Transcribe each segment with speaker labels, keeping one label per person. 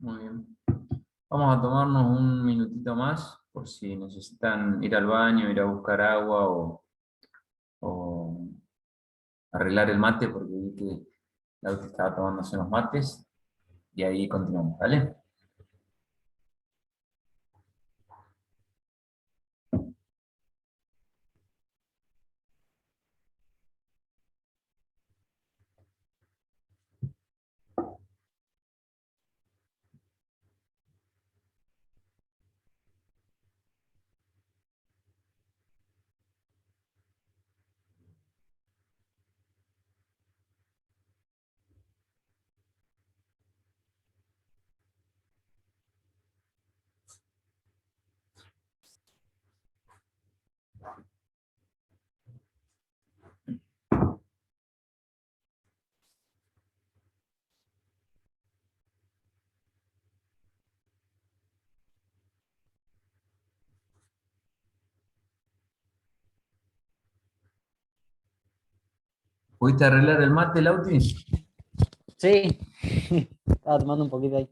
Speaker 1: Muy bien. Vamos a tomarnos un minutito más por si necesitan ir al baño, ir a buscar agua o arreglar el mate, porque vi que Lauti estaba tomándose unos mates y ahí continuamos, ¿vale? ¿Pudiste arreglar el mate, Lauti?
Speaker 2: Sí, estaba tomando un poquito ahí.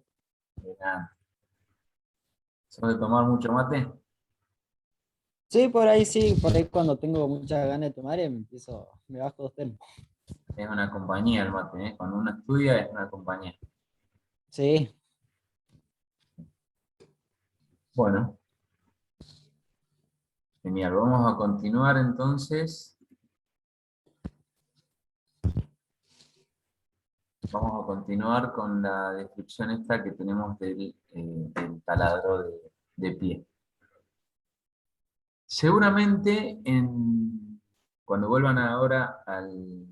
Speaker 1: Nada. ¿Sos de tomar mucho mate?
Speaker 2: Sí, por ahí cuando tengo muchas ganas de tomar, me bajo 2 termos.
Speaker 1: Es una compañía el mate, ¿eh? Cuando uno estudia es una compañía.
Speaker 2: Sí,
Speaker 1: Bueno, genial. Vamos a continuar entonces. Vamos a continuar con la descripción esta que tenemos del taladro de pie. Seguramente cuando vuelvan ahora al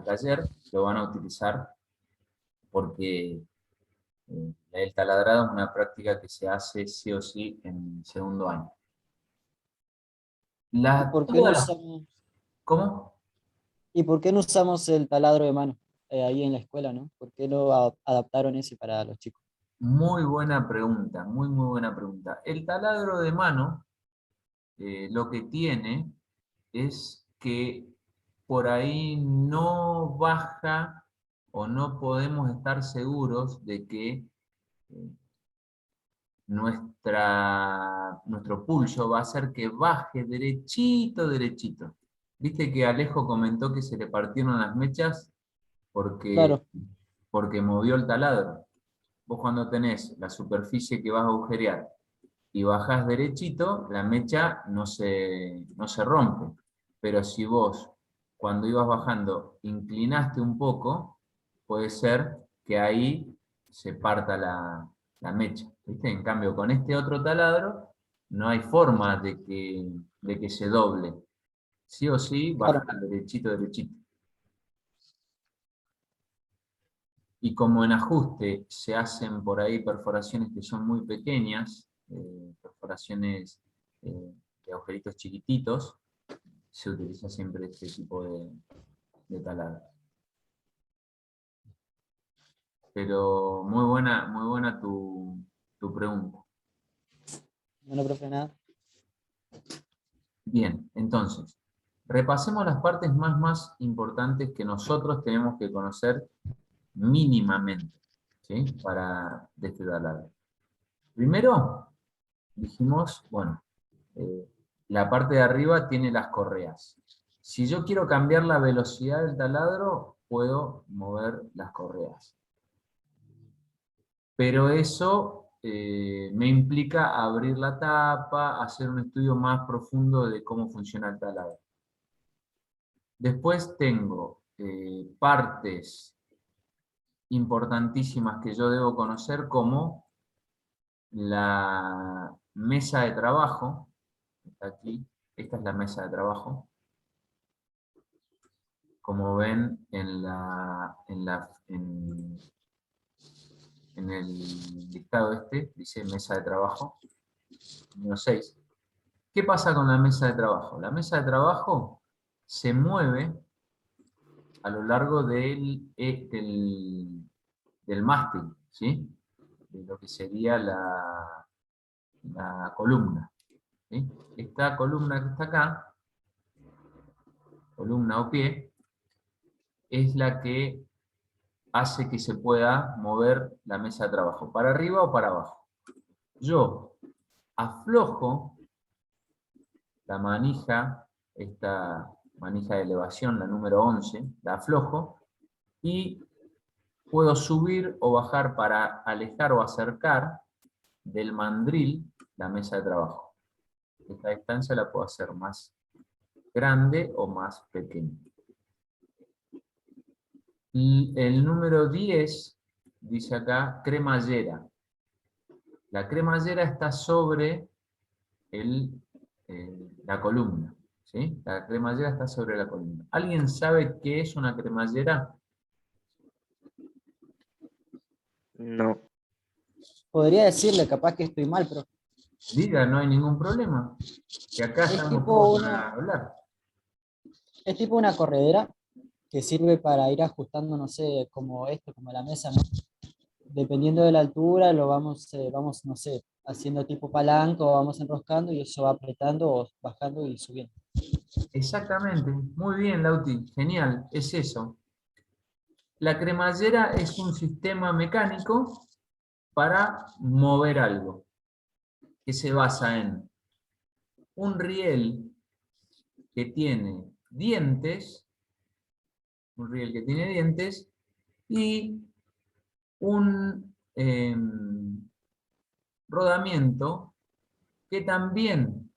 Speaker 1: taller lo van a utilizar porque el taladrado es una práctica que se hace sí o sí en segundo año.
Speaker 2: ¿y por qué no
Speaker 1: Todas las...
Speaker 2: usamos,
Speaker 1: ¿Cómo?
Speaker 2: y por qué no usamos el taladro de mano ahí en la escuela, ¿no? ¿Por qué no adaptaron ese para los chicos?
Speaker 1: Muy buena pregunta, muy muy buena pregunta. El taladro de mano lo que tiene es que por ahí no baja o no podemos estar seguros de que eh, nuestro pulso va a hacer que baje derechito, derechito. ¿Viste que Alejo comentó que se le partieron las mechas porque,
Speaker 2: Claro,
Speaker 1: porque movió el taladro? Vos cuando tenés la superficie que vas a agujerear y bajás derechito, la mecha no se rompe. Pero si vos, cuando ibas bajando, inclinaste un poco, puede ser que ahí se parta la mecha. ¿Viste? En cambio, con este otro taladro, no hay forma de que se doble. Sí o sí, baja
Speaker 2: claro.
Speaker 1: derechito, derechito. Y como en ajuste se hacen por ahí perforaciones que son muy pequeñas, perforaciones de agujeritos chiquititos, se utiliza siempre este tipo de taladro. Pero muy buena tu pregunta.
Speaker 2: Bueno, profe, nada.
Speaker 1: Bien, entonces, repasemos las partes más importantes que nosotros tenemos que conocer mínimamente, ¿sí? De este taladro. Primero, dijimos, bueno, eh, la parte de arriba tiene las correas. Si yo quiero cambiar la velocidad del taladro, puedo mover las correas. Pero eso me implica abrir la tapa, hacer un estudio más profundo de cómo funciona el taladro. Después tengo partes importantísimas que yo debo conocer, como la mesa de trabajo. Está aquí, esta es la mesa de trabajo. Como ven en el listado este, dice mesa de trabajo, número 6. ¿Qué pasa con la mesa de trabajo? La mesa de trabajo se mueve a lo largo del mástil, ¿sí? De lo que sería la columna, ¿sí? Esta columna que está acá, columna o pie, es la que hace que se pueda mover la mesa de trabajo, para arriba o para abajo. Yo aflojo la manija, esta manija de elevación, la número 11, la aflojo, y puedo subir o bajar para alejar o acercar del mandril la mesa de trabajo. Esta distancia la puedo hacer más grande o más pequeña. Y el número 10 dice acá cremallera. La cremallera está sobre la columna. ¿Sí? La cremallera está sobre la columna. ¿Alguien sabe qué es una cremallera?
Speaker 3: No.
Speaker 2: Podría decirle, capaz que estoy mal, pero
Speaker 1: Diga, no hay ningún problema. Que acá
Speaker 2: es
Speaker 1: estamos
Speaker 2: tipo
Speaker 1: todos
Speaker 2: una,
Speaker 1: para hablar.
Speaker 2: es tipo una corredera que sirve para ir ajustando, no sé, como esto, como la mesa, ¿no? Dependiendo de la altura, lo vamos, no sé, haciendo tipo palanca o vamos enroscando y eso va apretando o bajando y subiendo.
Speaker 1: Exactamente. Muy bien, Lauti. Genial. Es eso. La cremallera es un sistema mecánico para mover algo, que se basa en un riel que tiene dientes, un riel que tiene dientes, y un rodamiento que también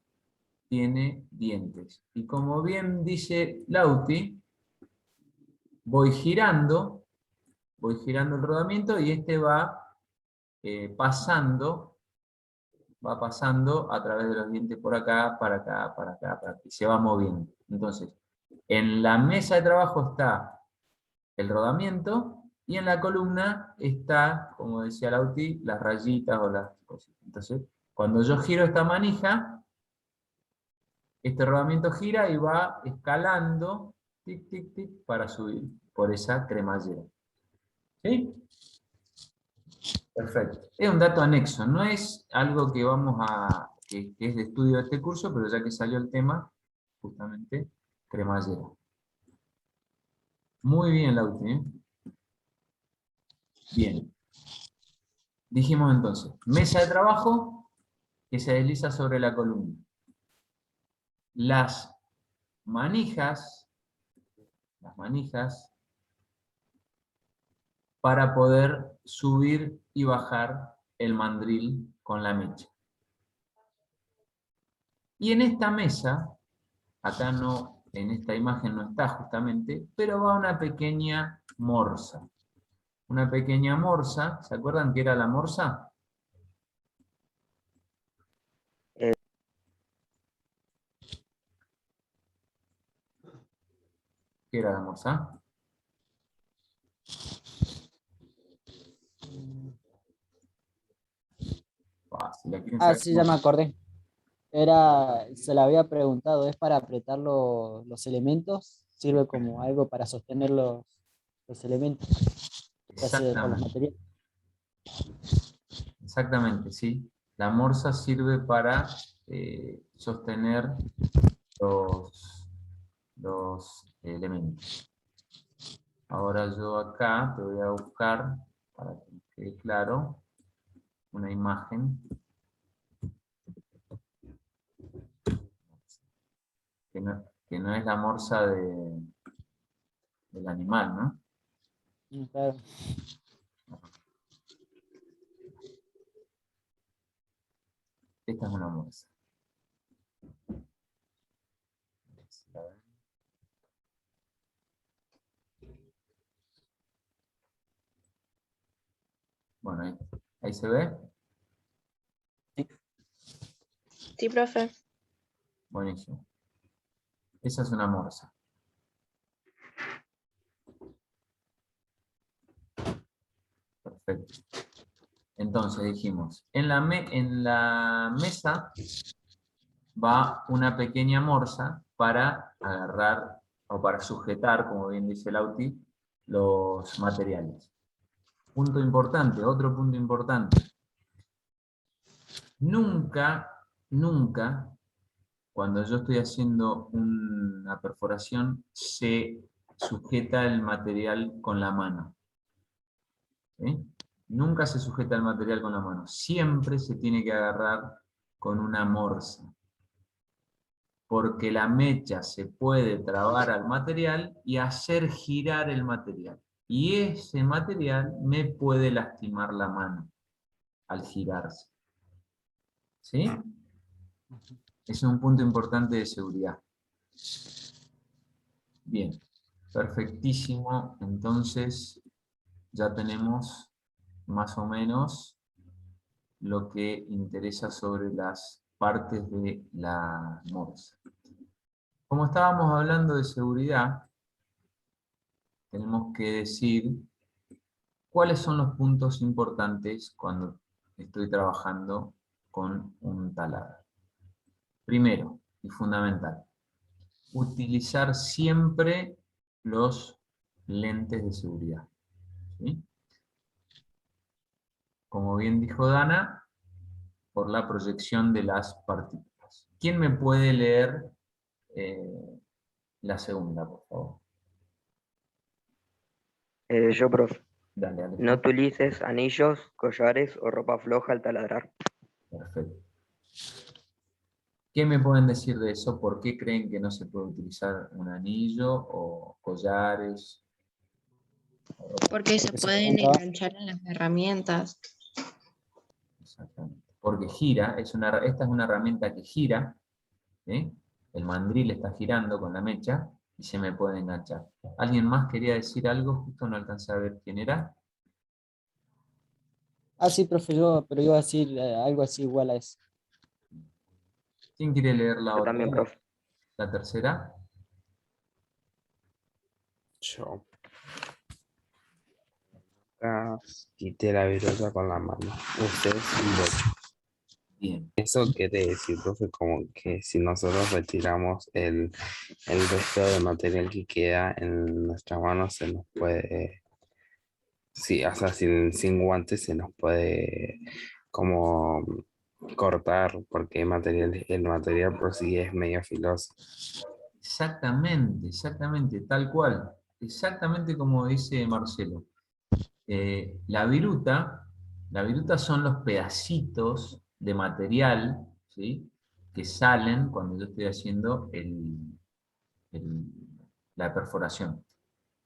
Speaker 1: tiene dientes. Y como bien dice Lauti, voy girando el rodamiento y este pasando va pasando a través de los dientes por acá, para acá, para acá, para acá, y se va moviendo. Entonces, en la mesa de trabajo está el rodamiento, y en la columna está, como decía Lauti, las rayitas o las cositas. Entonces, cuando yo giro esta manija, este rodamiento gira y va escalando, tic, tic, tic, para subir por esa cremallera. ¿Sí? Perfecto. Es un dato anexo, no es algo que que es de estudio de este curso, pero ya que salió el tema, justamente, cremallera. Muy bien, Lauti, ¿eh? Bien. Dijimos entonces, mesa de trabajo que se desliza sobre la columna. Las manijas para poder subir y bajar el mandril con la mecha. Y en esta mesa, acá no, en esta imagen no está justamente, pero va una pequeña morsa. Una pequeña morsa, ¿se acuerdan qué era la morsa?
Speaker 3: Eh.
Speaker 1: ¿Qué era la morsa? Si la quieren
Speaker 2: Ah,
Speaker 1: saber.
Speaker 2: sí, ya me acordé. Se la había preguntado, ¿es para apretar los elementos? ¿Sirve como algo para sostener los elementos, ya sea con los
Speaker 1: Exactamente,
Speaker 2: materiales?
Speaker 1: exactamente, sí. La morsa sirve para sostener los elementos. Ahora yo acá te voy a buscar, para que me quede claro, una imagen que no es la morsa del animal, ¿no?
Speaker 2: Claro.
Speaker 1: Esta es una morsa. Bueno, ahí se ve.
Speaker 4: Sí, profe.
Speaker 1: Buenísimo. Esa es una morsa. Perfecto. Entonces dijimos, en la mesa va una pequeña morsa para agarrar o para sujetar, como bien dice Lauti, los materiales. Punto importante, otro punto importante. Nunca, nunca, cuando yo estoy haciendo una perforación, se sujeta el material con la mano. ¿sí? Nunca se sujeta el material con la mano, siempre se tiene que agarrar con una morsa, porque la mecha se puede trabar al material y hacer girar el material. Y ese material me puede lastimar la mano al girarse. ¿Sí? Ese es un punto importante de seguridad. Bien, perfectísimo. Entonces ya tenemos más o menos lo que interesa sobre las partes de la morsa. Como estábamos hablando de seguridad, tenemos que decir cuáles son los puntos importantes cuando estoy trabajando con un taladro. Primero, y fundamental, utilizar siempre los lentes de seguridad. ¿Sí? Como bien dijo Dana, por la proyección de las partículas. ¿Quién me puede leer la segunda, por favor?
Speaker 3: Yo, profe.
Speaker 1: Dale, Alejo.
Speaker 3: No utilices anillos, collares o ropa floja al taladrar.
Speaker 1: Perfecto. ¿Qué me pueden decir de eso? ¿Por qué creen que no se puede utilizar un anillo o collares?
Speaker 4: Porque se
Speaker 2: Porque se
Speaker 4: pueden
Speaker 2: pueden trabar.
Speaker 4: enganchar en las herramientas.
Speaker 1: Exactamente. Porque gira, esta es una herramienta que gira, ¿sí? El mandril está girando con la mecha y se me puede enganchar. ¿Alguien más quería decir algo? Justo no alcancé a ver quién era.
Speaker 2: Ah, sí, profe, pero iba a decir algo así igual a eso.
Speaker 1: ¿Quién quiere leer la
Speaker 3: Yo
Speaker 1: otra?
Speaker 3: también, profe.
Speaker 1: ¿La tercera?
Speaker 5: Yo quité la viruta con la mano. Ustedes lo.
Speaker 1: Bien.
Speaker 5: Eso quiere decir, profe, como que si nosotros retiramos el resto de material que queda en nuestras manos, se nos puede, sí, o sea, sin guantes se nos puede como cortar, porque el material por sí es medio filoso.
Speaker 1: Exactamente, tal cual. Exactamente como dice Marcelo. La viruta son los pedacitos de material, ¿sí?, que salen cuando yo estoy haciendo la perforación.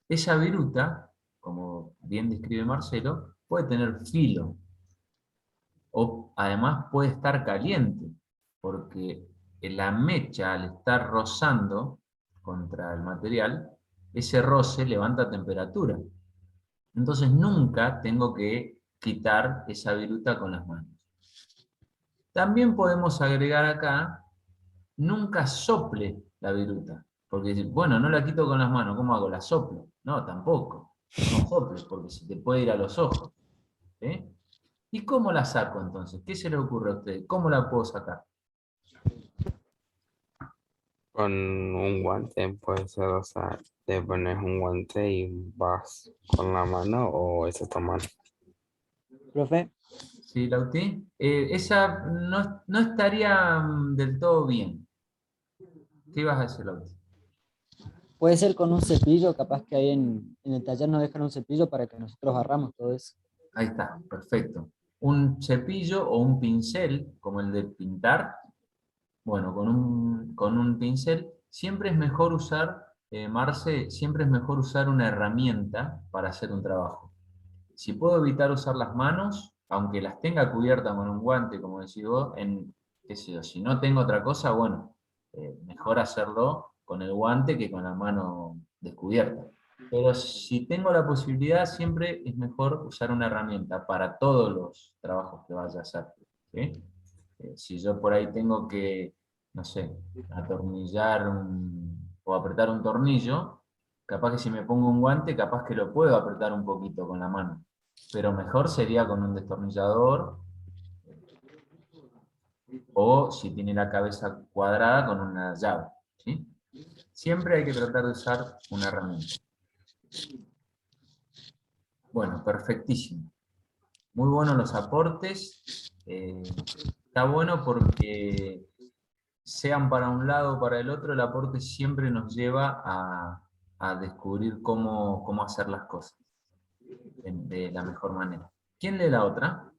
Speaker 1: Esa viruta, como bien describe Marcelo, puede tener filo, o además puede estar caliente, porque la mecha al estar rozando contra el material, ese roce levanta temperatura. Entonces nunca tengo que quitar esa viruta con las manos. También podemos agregar acá, nunca sople la viruta. Porque, bueno, no la quito con las manos, ¿cómo hago? ¿La soplo? No, tampoco. No soples, porque se te puede ir a los ojos. ¿Sí? ¿Y cómo la saco entonces? ¿Qué se le ocurre a usted? ¿Cómo la puedo sacar?
Speaker 5: Con un guante puede ser, o sea, te pones un guante y vas con la mano o es otra mano.
Speaker 2: Profe,
Speaker 1: ¿Sí, Lauti? Esa no estaría del todo bien. ¿Qué ibas a decir, Lauti?
Speaker 2: puede ser con un cepillo, capaz que ahí en el taller nos dejan un cepillo para que nosotros barramos todo eso.
Speaker 1: Ahí está, perfecto. Un cepillo o un pincel, como el de pintar, bueno, con un pincel, siempre es mejor usar, Marce, siempre es mejor usar una herramienta para hacer un trabajo. Si puedo evitar usar las manos, aunque las tenga cubiertas con un guante, como decís vos, qué sé yo, si no tengo otra cosa, bueno, mejor hacerlo con el guante que con la mano descubierta. Pero si tengo la posibilidad, siempre es mejor usar una herramienta para todos los trabajos que vaya a hacer. ¿Sí? Si yo por ahí tengo que, no sé, atornillar o apretar un tornillo, capaz que si me pongo un guante, capaz que lo puedo apretar un poquito con la mano. Pero mejor sería con un destornillador, o si tiene la cabeza cuadrada, con una llave. ¿Sí? Siempre hay que tratar de usar una herramienta. Bueno, perfectísimo. Muy buenos los aportes. Está bueno porque sean para un lado o para el otro, el aporte siempre nos lleva a descubrir cómo hacer las cosas. de la mejor manera. ¿Quién lee la otra?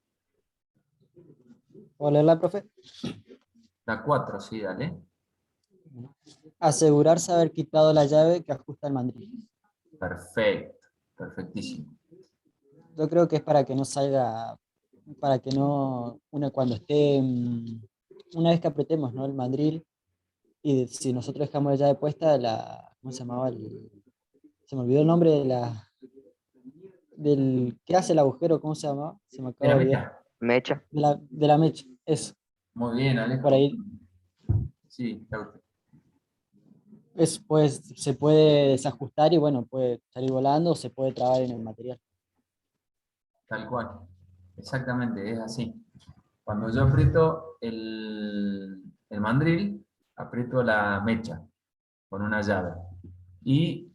Speaker 2: ¿Puedo leerla, profe?
Speaker 1: La 4, sí, dale.
Speaker 2: Asegurarse haber quitado la llave que ajusta el mandril.
Speaker 1: Perfecto, perfectísimo.
Speaker 2: Yo creo que es para que no salga, para que no, cuando esté, una vez que apretemos, ¿no?, el mandril, y si nosotros dejamos la llave puesta, ¿cómo se llamaba? Se me olvidó el nombre del que hace el agujero, ¿cómo se llamaba? Se me acaba
Speaker 1: ¿Era
Speaker 2: de olvidar.
Speaker 1: mecha?
Speaker 3: Mecha.
Speaker 2: De la mecha, eso.
Speaker 1: Muy bien,
Speaker 2: Por
Speaker 1: Alejo.
Speaker 2: ahí,
Speaker 1: Sí, Lauti.
Speaker 2: pues se puede desajustar y bueno, puede salir volando o se puede trabar en el material.
Speaker 1: Tal cual. Exactamente, es así. Cuando yo aprieto el mandril, aprieto la mecha con una llave. Y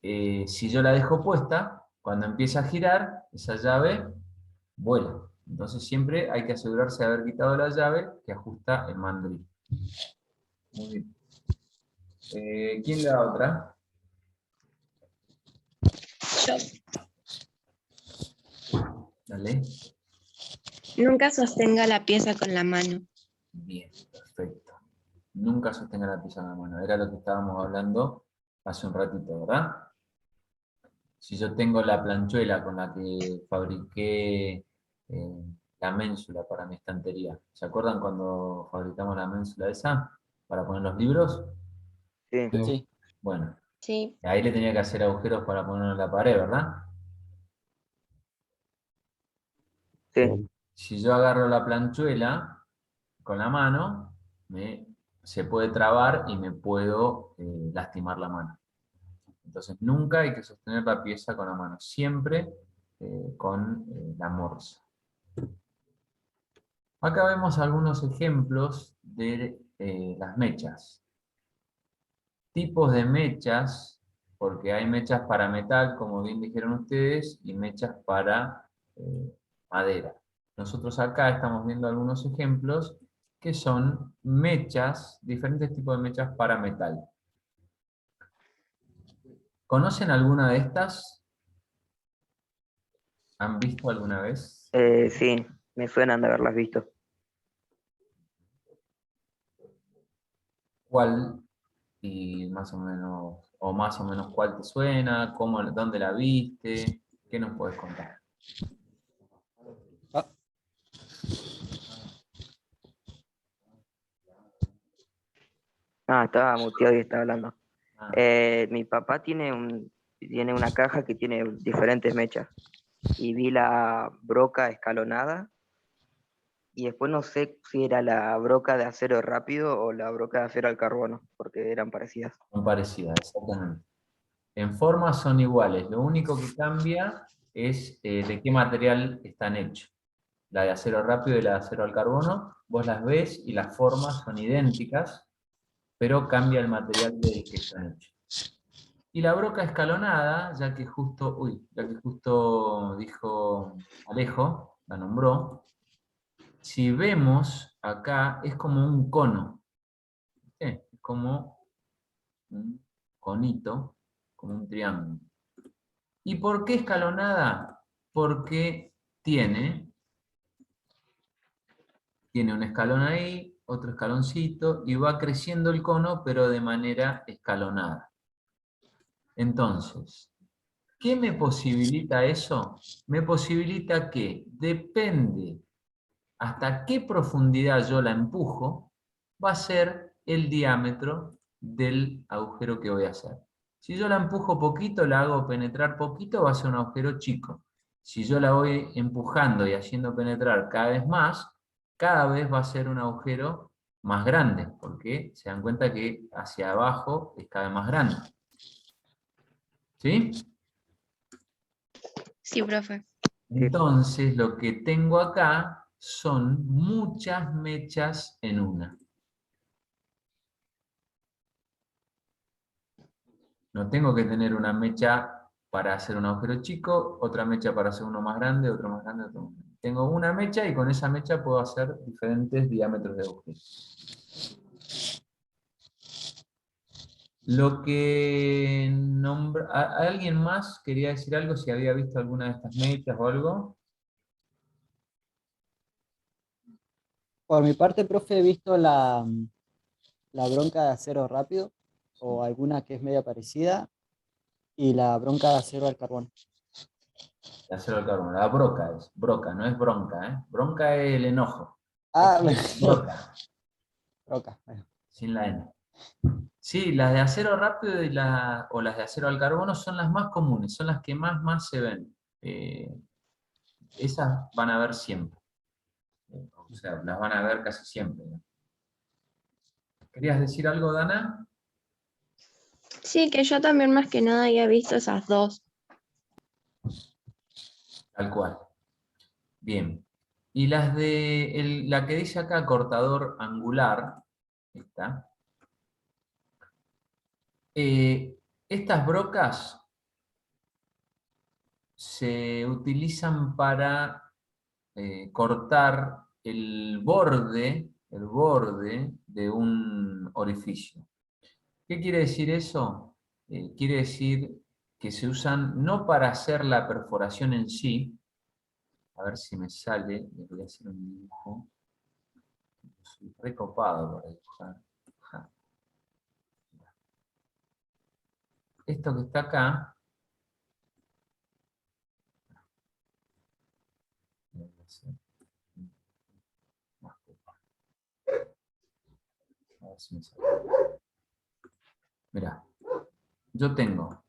Speaker 1: si yo la dejo puesta, cuando empieza a girar, esa llave vuela. Entonces siempre hay que asegurarse de haber quitado la llave que ajusta el mandril. Muy bien. ¿Quién le da otra?
Speaker 4: Yo.
Speaker 1: Dale.
Speaker 4: Nunca sostenga la pieza con la mano.
Speaker 1: Bien, perfecto. Nunca sostenga la pieza en la mano. Era lo que estábamos hablando hace un ratito, ¿verdad? Si yo tengo la planchuela con la que fabriqué la ménsula para mi estantería, ¿se acuerdan cuando fabricamos la ménsula esa para poner los libros?
Speaker 3: Sí.
Speaker 2: Sí,
Speaker 1: Bueno,
Speaker 4: Sí,
Speaker 1: ahí le tenía que hacer agujeros para ponerlo en la pared, ¿verdad?
Speaker 3: Sí.
Speaker 1: Si yo agarro la planchuela con la mano, se puede trabar y me puedo lastimar la mano. Entonces nunca hay que sostener la pieza con la mano, siempre con la morsa. Acá vemos algunos ejemplos de las mechas. Tipos de mechas, porque hay mechas para metal, como bien dijeron ustedes, y mechas para madera. Nosotros acá estamos viendo algunos ejemplos que son mechas, diferentes tipos de mechas para metal. ¿Conocen alguna de estas? ¿Han visto alguna vez?
Speaker 3: Sí, me suenan de haberlas visto.
Speaker 1: ¿Cuál? Y más o menos cuál te suena, cómo, dónde la viste, ¿qué nos puedes contar?
Speaker 2: ah,
Speaker 3: Ah, estaba muteado y estaba hablando.
Speaker 1: Ah,
Speaker 3: Mi papá tiene una caja que tiene diferentes mechas. Y vi la broca escalonada. Y después no sé si era la broca de acero rápido o la broca de acero al carbono, porque eran parecidas.
Speaker 1: son parecidas, exactamente. En forma son iguales, lo único que cambia es de qué material están hechos. La de acero rápido y la de acero al carbono, vos las ves y las formas son idénticas, pero cambia el material del que están hechos. Y la broca escalonada, ya que justo dijo Alejo, la nombró, si vemos acá, es como un cono, ¿sí? Es como un conito, como un triángulo. ¿Y por qué escalonada? Porque tiene un escalón ahí, otro escaloncito, y va creciendo el cono, pero de manera escalonada. Entonces, ¿qué me posibilita eso? Me posibilita que depende hasta qué profundidad yo la empujo, va a ser el diámetro del agujero que voy a hacer. Si yo la empujo poquito, la hago penetrar poquito, va a ser un agujero chico. Si yo la voy empujando y haciendo penetrar cada vez más, cada vez va a ser un agujero más grande, porque se dan cuenta que hacia abajo es cada vez más grande. ¿Sí?
Speaker 4: sí, profe.
Speaker 1: Entonces, lo que tengo acá son muchas mechas en una. No tengo que tener una mecha para hacer un agujero chico, otra mecha para hacer uno más grande, otro más grande, otro más grande. Tengo una mecha y con esa mecha puedo hacer diferentes diámetros de agujero. Lo que nombra... ¿Alguien más quería decir algo? Si había visto alguna de estas mechas o algo.
Speaker 2: Por mi parte, profe, he visto la bronca de acero rápido, o alguna que es media parecida, y la bronca de acero al carbón.
Speaker 1: De acero al carbono. La broca es. Broca, no es bronca, ¿eh? Bronca es el enojo.
Speaker 2: Ah,
Speaker 1: Es broca,
Speaker 2: bronca. Bueno.
Speaker 1: sin la N. Sí, las de acero rápido o las de acero al carbono son las más comunes, son las que más se ven. Esas van a ver siempre. O sea, las van a ver casi siempre, ¿no? ¿Querías decir algo, Dana?
Speaker 4: Sí, que yo también más que nada había visto esas dos.
Speaker 1: Tal cual. Bien. Y las de la que dice acá cortador angular, esta, estas brocas se utilizan para cortar el borde de un orificio. ¿Qué quiere decir eso? Quiere decir que se usan no para hacer la perforación en sí. A ver si me sale, le voy a hacer un dibujo. Soy recopado para dibujar. Ajá. Esto que está acá, voy a hacer más copado. A ver si me sale. Mirá, yo tengo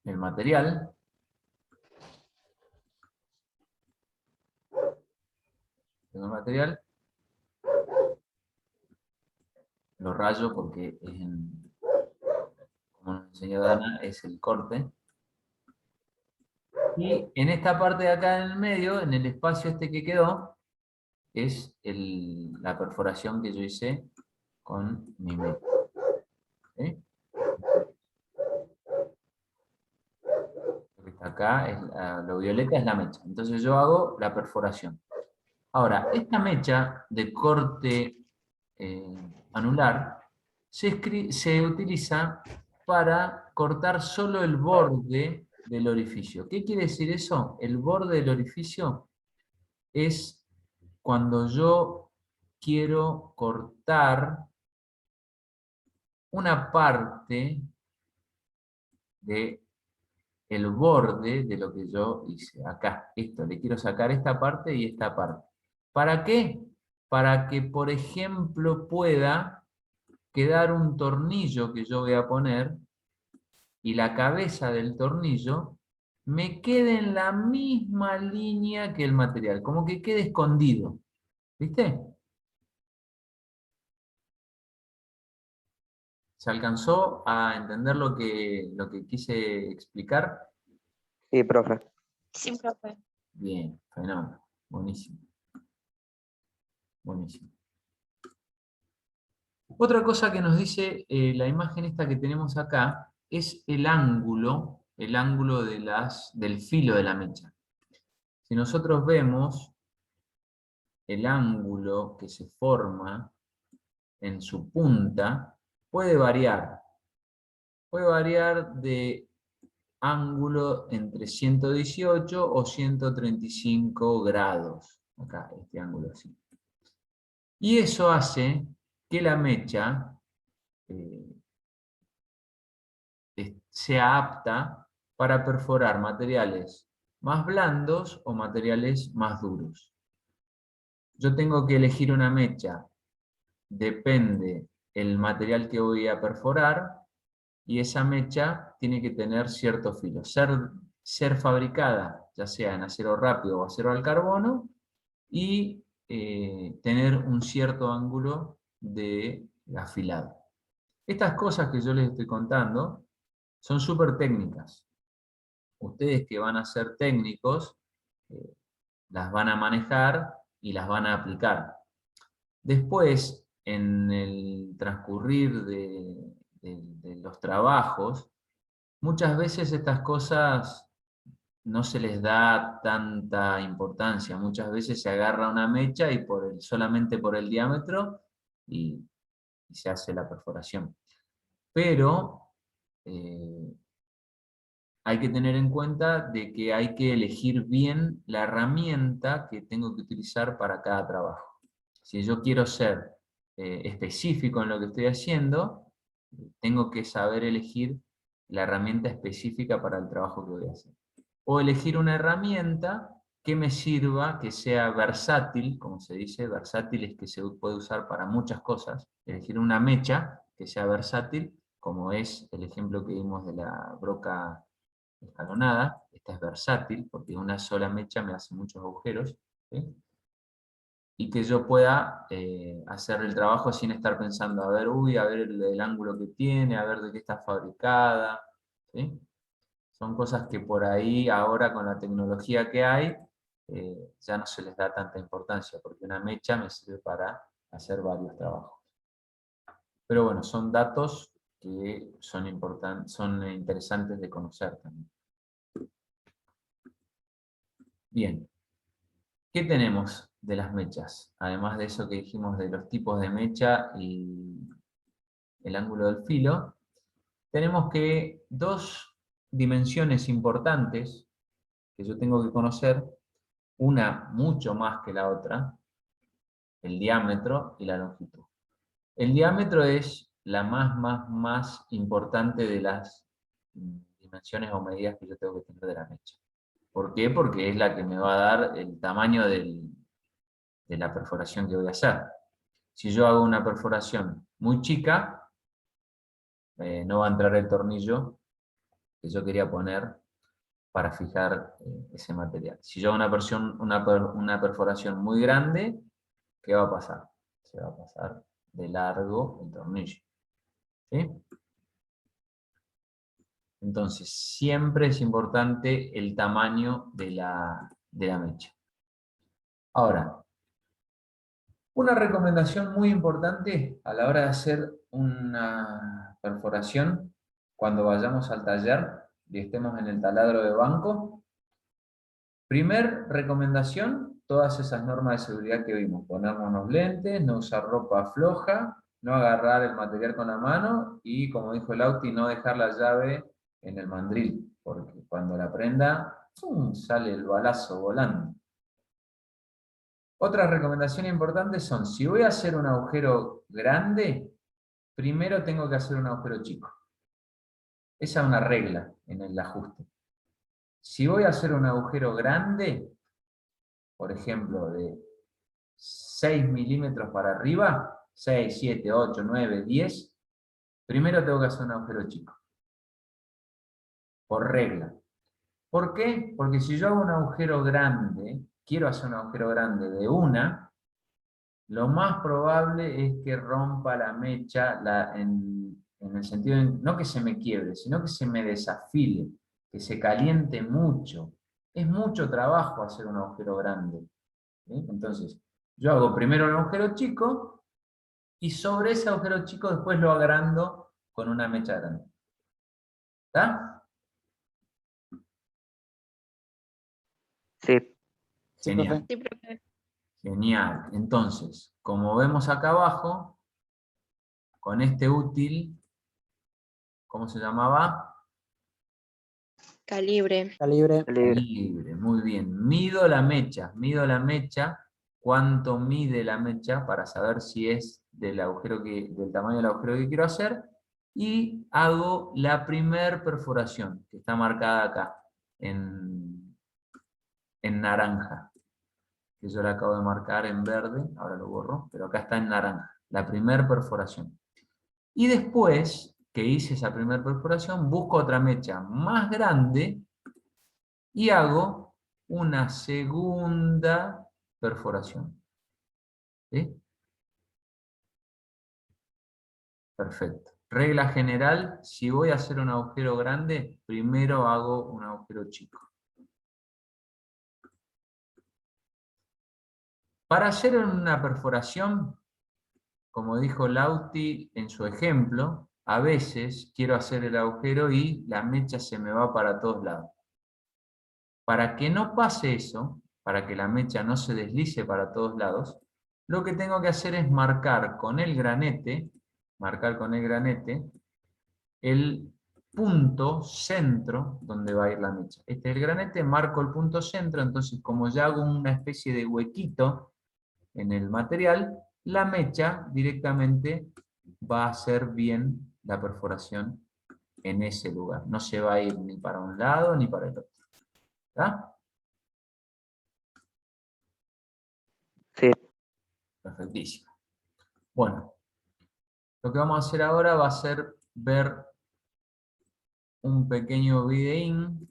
Speaker 1: el material, lo rayo porque es como nos enseñó Dana, es el corte. Y en esta parte de acá en el medio, en el espacio este que quedó, es la perforación que yo hice con mi mecha. ¿Sí? Lo que está acá, lo violeta es la mecha. Entonces yo hago la perforación. Ahora, esta mecha de corte anular se utiliza para cortar solo el borde del orificio. ¿Qué quiere decir eso? El borde del orificio es cuando yo quiero cortar una parte de el borde de lo que yo hice. Acá, esto, le quiero sacar esta parte y esta parte. ¿Para qué? Para que, por ejemplo, pueda quedar un tornillo que yo voy a poner y la cabeza del tornillo me quede en la misma línea que el material, como que quede escondido. ¿Viste? ¿Se alcanzó a entender lo que quise explicar?
Speaker 3: Sí, profe.
Speaker 4: Sí, profe.
Speaker 1: Bien, fenómeno. Buenísimo. Buenísimo. Otra cosa que nos dice la imagen esta que tenemos acá es el ángulo del filo de la mecha. Si nosotros vemos el ángulo que se forma en su punta, puede variar. Puede variar de ángulo entre 118 o 135 grados. Acá, este ángulo así. Y eso hace que la mecha sea apta para perforar materiales más blandos o materiales más duros. Yo tengo que elegir una mecha, depende el material que voy a perforar, y esa mecha tiene que tener cierto filo. Ser fabricada, ya sea en acero rápido o acero al carbono, y tener un cierto ángulo de afilado. Estas cosas que yo les estoy contando son súper técnicas. Ustedes que van a ser técnicos, las van a manejar y las van a aplicar. Después, en el transcurrir de los trabajos, muchas veces estas cosas no se les da tanta importancia. Muchas veces se agarra una mecha y solamente por el diámetro y se hace la perforación. pero hay que tener en cuenta de que hay que elegir bien la herramienta que tengo que utilizar para cada trabajo. Si yo quiero ser específico en lo que estoy haciendo, tengo que saber elegir la herramienta específica para el trabajo que voy a hacer. O elegir una herramienta que me sirva, que sea versátil, como se dice, versátil es que se puede usar para muchas cosas. Elegir una mecha que sea versátil, como es el ejemplo que vimos de la broca escalonada. Esta es versátil, porque una sola mecha me hace muchos agujeros, ¿sí? Y que yo pueda hacer el trabajo sin estar pensando, a ver, a ver el ángulo que tiene, a ver de qué está fabricada, ¿sí? Son cosas que por ahí, ahora con la tecnología que hay, ya no se les da tanta importancia, porque una mecha me sirve para hacer varios trabajos. Pero bueno, son datos que son interesantes de conocer también. Bien. ¿Qué tenemos de las mechas? Además de eso que dijimos de los tipos de mecha y el ángulo del filo, tenemos que dos dimensiones importantes que yo tengo que conocer, una mucho más que la otra, el diámetro y la longitud. El diámetro es la más importante de las dimensiones o medidas que yo tengo que tener de la mecha. ¿Por qué? Porque es la que me va a dar el tamaño de la perforación que voy a hacer. Si yo hago una perforación muy chica, no va a entrar el tornillo que yo quería poner para fijar ese material. Si yo hago una perforación muy grande, ¿qué va a pasar? Se va a pasar de largo el tornillo. ¿Sí? Entonces, siempre es importante el tamaño de la mecha. Ahora, una recomendación muy importante a la hora de hacer una perforación, cuando vayamos al taller y estemos en el taladro de banco, primer recomendación, todas esas normas de seguridad que vimos, ponernos los lentes, no usar ropa floja, no agarrar el material con la mano y, como dijo Lauti, no dejar la llave en el mandril, porque cuando la prenda, ¡pum!, sale el balazo volando. Otras recomendaciones importantes son, si voy a hacer un agujero grande, primero tengo que hacer un agujero chico. Esa es una regla en el ajuste. Si voy a hacer un agujero grande, por ejemplo, de 6 milímetros para arriba, 6, 7, 8, 9, 10, primero tengo que hacer un agujero chico. Por regla. ¿Por qué? Porque si yo hago un agujero grande, quiero hacer un agujero grande de una, lo más probable es que rompa la mecha en el sentido de, no que se me quiebre, sino que se me desafile, que se caliente mucho. Es mucho trabajo hacer un agujero grande. ¿Sí? Entonces, yo hago primero el agujero chico y sobre ese agujero chico después lo agrando con una mecha grande. ¿Está?
Speaker 3: Sí,
Speaker 2: Sí,
Speaker 1: Genial.
Speaker 2: profe.
Speaker 4: Sí, profe.
Speaker 1: Genial. Entonces, como vemos acá abajo, con este útil, ¿cómo se llamaba?
Speaker 4: Calibre.
Speaker 2: Calibre.
Speaker 1: Libre, muy bien. Mido la mecha, cuánto mide la mecha para saber si es del tamaño del agujero que quiero hacer, y hago la primer perforación, que está marcada acá, en naranja, que yo la acabo de marcar en verde, ahora lo borro, pero acá está en naranja, la primer perforación. Y después que hice esa primer perforación, busco otra mecha más grande, y hago una segunda perforación. ¿Sí? Perfecto. Regla general, si voy a hacer un agujero grande, primero hago un agujero chico. Para hacer una perforación, como dijo Lauti en su ejemplo, a veces quiero hacer el agujero y la mecha se me va para todos lados. Para que no pase eso, para que la mecha no se deslice para todos lados, lo que tengo que hacer es marcar con el granete el punto centro donde va a ir la mecha. Este es el granete, marco el punto centro, entonces como ya hago una especie de huequito en el material, la mecha directamente va a hacer bien la perforación en ese lugar. No se va a ir ni para un lado ni para el otro. ¿Está?
Speaker 3: Sí.
Speaker 1: Perfectísimo. Bueno, lo que vamos a hacer ahora va a ser ver un pequeño videín.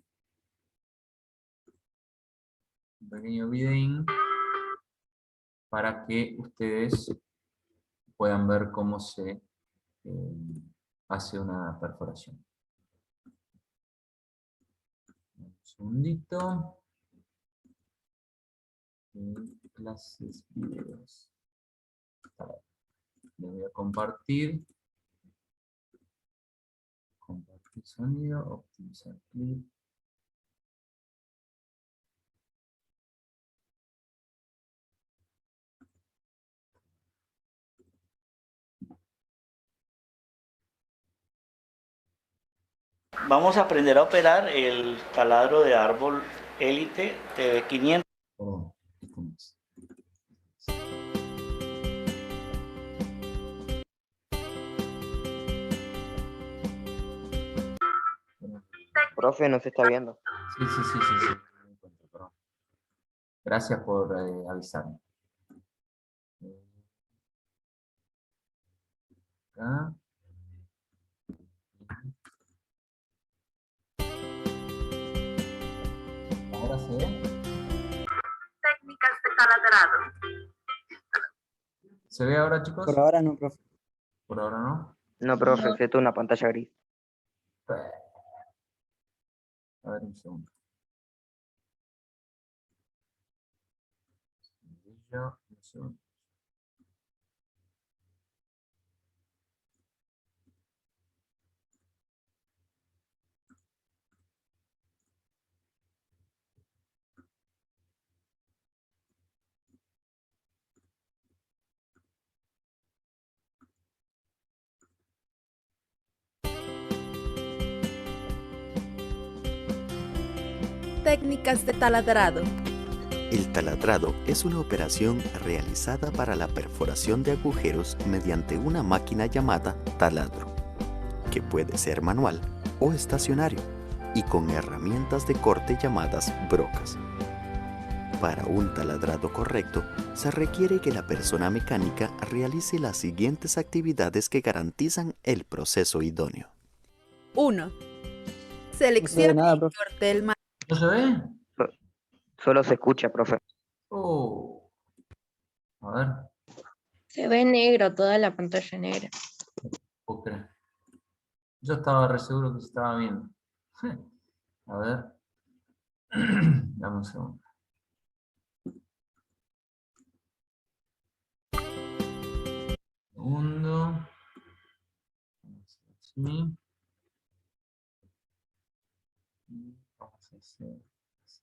Speaker 1: Para que ustedes puedan ver cómo se hace una perforación. Un segundito. Clases, videos. Le voy a compartir. Compartir sonido, optimizar clip.
Speaker 6: Vamos a aprender a operar el taladro de árbol Elite TV500.
Speaker 1: Perdón, este no es.
Speaker 3: Profe, no se está viendo.
Speaker 1: Sí. Me encuentro, perdón. Gracias por avisarme. Acá. Ahora se ve.
Speaker 7: Técnicas de taladrado.
Speaker 1: ¿Se ve ahora, chicos?
Speaker 2: Por ahora no, profe.
Speaker 1: Por ahora no.
Speaker 3: No, profe, se una pantalla gris.
Speaker 1: A ver, un segundo. Un segundo.
Speaker 8: Técnicas de taladrado.
Speaker 9: El taladrado es una operación realizada para la perforación de agujeros mediante una máquina llamada taladro, que puede ser manual o estacionario, y con herramientas de corte llamadas brocas. Para un taladrado correcto, se requiere que la persona mecánica realice las siguientes actividades que garantizan el proceso idóneo.
Speaker 8: 1.
Speaker 2: No se ve
Speaker 8: Seleccione
Speaker 2: nada,
Speaker 8: y
Speaker 2: profe.
Speaker 8: corte el material.
Speaker 1: ¿No se ve?
Speaker 3: Solo se escucha, profe.
Speaker 1: Oh. A ver.
Speaker 4: Se ve negro, toda la pantalla negra.
Speaker 1: ¿Puedo creer? Yo estaba re seguro que se estaba viendo. A ver. Dame un segundo. Segundo. Así. Y vamos a hacer así.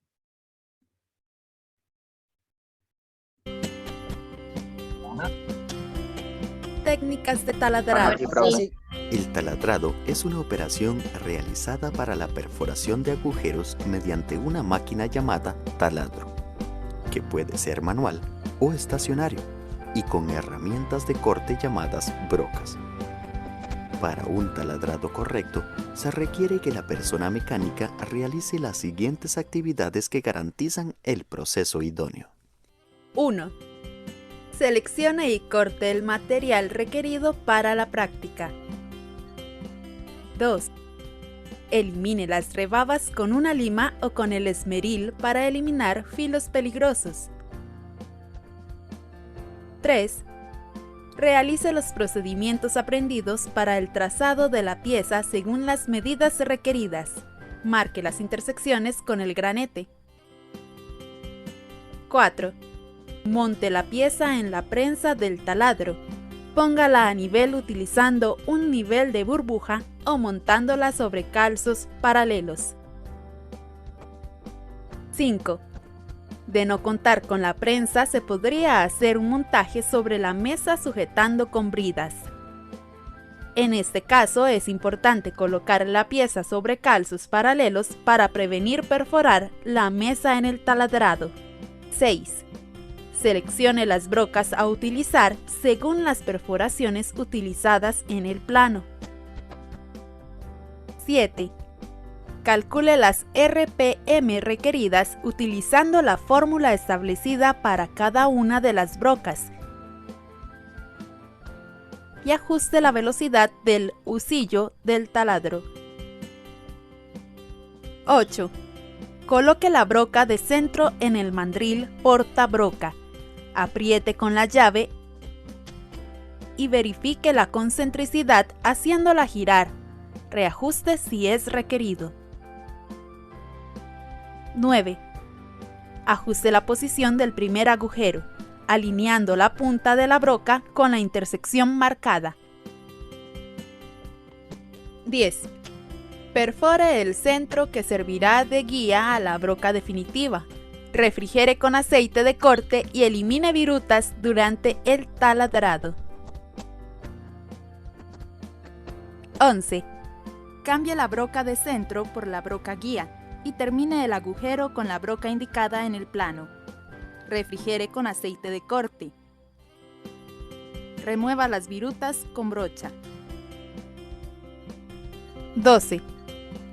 Speaker 1: Ahora.
Speaker 8: Técnicas de taladrado.
Speaker 3: Sí, profe.
Speaker 2: Sí.
Speaker 9: El taladrado es una operación realizada para la perforación de agujeros mediante una máquina llamada taladro, que puede ser manual o estacionario, y con herramientas de corte llamadas brocas. Para un taladrado correcto, se requiere que la persona mecánica realice las siguientes actividades que garantizan el proceso idóneo.
Speaker 8: 1. Seleccione y corte el material requerido para la práctica. 2. Elimine las rebabas con una lima o con el esmeril para eliminar filos peligrosos. 3. Realice los procedimientos aprendidos para el trazado de la pieza según las medidas requeridas. Marque las intersecciones con el granete. 4. Monte la pieza en la prensa del taladro. Póngala a nivel utilizando un nivel de burbuja o montándola sobre calzos paralelos. 5. De no contar con la prensa, se podría hacer un montaje sobre la mesa sujetando con bridas. En este caso es importante colocar la pieza sobre calzos paralelos para prevenir perforar la mesa en el taladrado. 6. Seleccione las brocas a utilizar según las perforaciones utilizadas en el plano. 7. Calcule las RPM requeridas utilizando la fórmula establecida para cada una de las brocas y ajuste la velocidad del husillo del taladro. 8. Coloque la broca de centro en el mandril portabroca. Apriete con la llave y verifique la concentricidad haciéndola girar. Reajuste si es requerido. 9. Ajuste la posición del primer agujero, alineando la punta de la broca con la intersección marcada. 10. Perfore el centro que servirá de guía a la broca definitiva. Refrigere con aceite de corte y elimine virutas durante el taladrado. 11. Cambie la broca de centro por la broca guía y termine el agujero con la broca indicada en el plano. Refrigere con aceite de corte. Remueva las virutas con brocha. 12.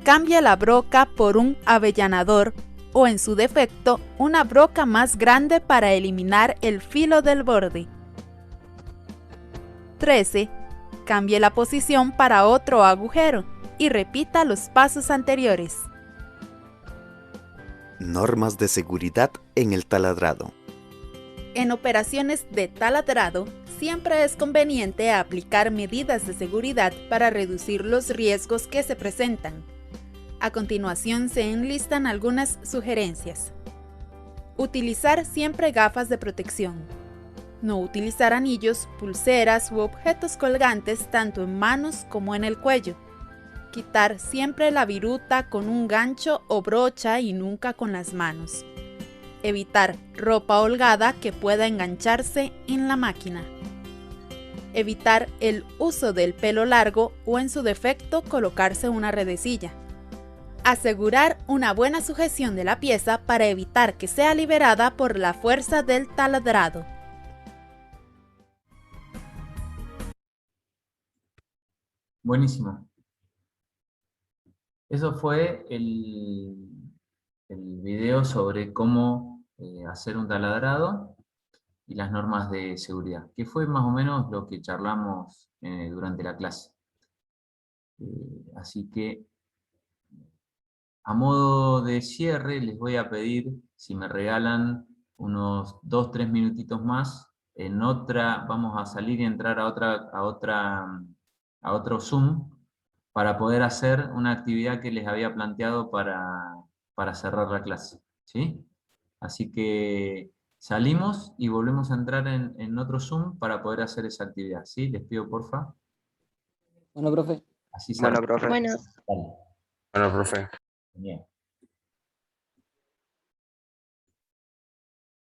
Speaker 8: Cambie la broca por un avellanador o, en su defecto, una broca más grande para eliminar el filo del borde. 13. Cambie la posición para otro agujero y repita los pasos anteriores.
Speaker 9: Normas de seguridad en el taladrado.
Speaker 8: En operaciones de taladrado, siempre es conveniente aplicar medidas de seguridad para reducir los riesgos que se presentan. A continuación se enlistan algunas sugerencias. Utilizar siempre gafas de protección. No utilizar anillos, pulseras u objetos colgantes tanto en manos como en el cuello. Quitar siempre la viruta con un gancho o brocha y nunca con las manos. Evitar ropa holgada que pueda engancharse en la máquina. Evitar el uso del pelo largo o, en su defecto, colocarse una redecilla. Asegurar una buena sujeción de la pieza para evitar que sea liberada por la fuerza del taladrado.
Speaker 1: Buenísimo. Eso fue el video sobre cómo hacer un taladrado y las normas de seguridad, que fue más o menos lo que charlamos durante la clase. Así que, a modo de cierre, les voy a pedir si me regalan unos 2-3 minutitos más. En otra, vamos a salir y entrar a otro Zoom para poder hacer una actividad que les había planteado para cerrar la clase, ¿sí? Así que salimos y volvemos a entrar en otro Zoom para poder hacer esa actividad, ¿sí? Les pido, porfa.
Speaker 2: Bueno, profe.
Speaker 1: Así
Speaker 3: Bueno,
Speaker 1: salimos.
Speaker 3: profe.
Speaker 4: Bueno.
Speaker 1: Dale.
Speaker 5: Bueno, profe.
Speaker 1: Bien.